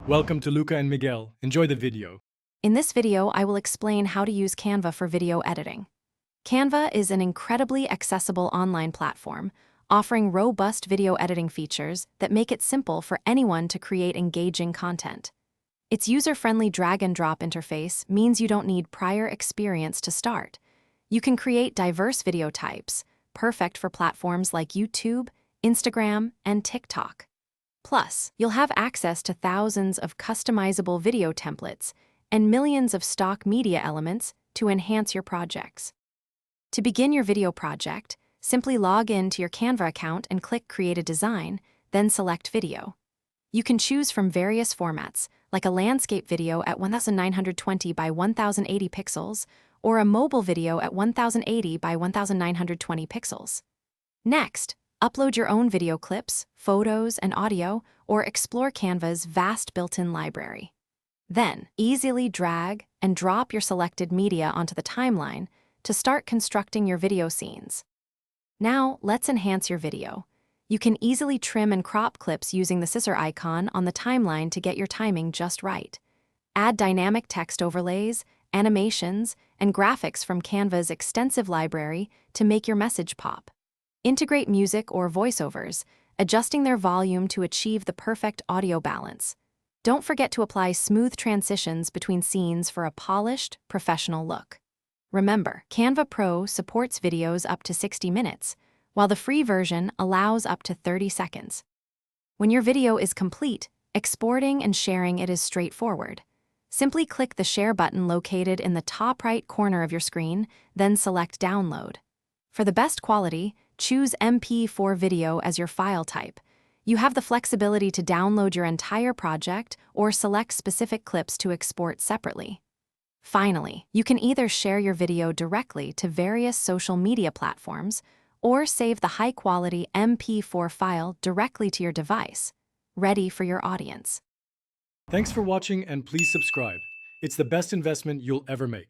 Welcome to Luca and Miguel. Enjoy the video. In this video, I will explain how to use Canva for video editing. Canva is an incredibly accessible online platform, offering robust video editing features that make it simple for anyone to create engaging content. Its user-friendly drag-and-drop interface means you don't need prior experience to start. You can create diverse video types, perfect for platforms like YouTube, Instagram, and TikTok. Plus, you'll have access to thousands of customizable video templates and millions of stock media elements to enhance your projects. To begin your video project, simply log in to your Canva account and click Create a Design, then select Video. You can choose from various formats, like a landscape video at 1920 by 1080 pixels or a mobile video at 1080 by 1920 pixels. Next, upload your own video clips, photos, and audio, or explore Canva's vast built-in library. Then, easily drag and drop your selected media onto the timeline to start constructing your video scenes. Now, let's enhance your video. You can easily trim and crop clips using the scissor icon on the timeline to get your timing just right. Add dynamic text overlays, animations, and graphics from Canva's extensive library to make your message pop. Integrate music or voiceovers, adjusting their volume to achieve the perfect audio balance. Don't forget to apply smooth transitions between scenes for a polished, professional look. Remember, Canva Pro supports videos up to 60 minutes, while the free version allows up to 30 seconds. When your video is complete, exporting and sharing it is straightforward. Simply click the Share button located in the top right corner of your screen, then select Download. For the best quality, choose MP4 video as your file type. You have the flexibility to download your entire project or select specific clips to export separately. Finally, you can either share your video directly to various social media platforms or save the high-quality MP4 file directly to your device, ready for your audience. Thanks for watching and please subscribe. It's the best investment you'll ever make.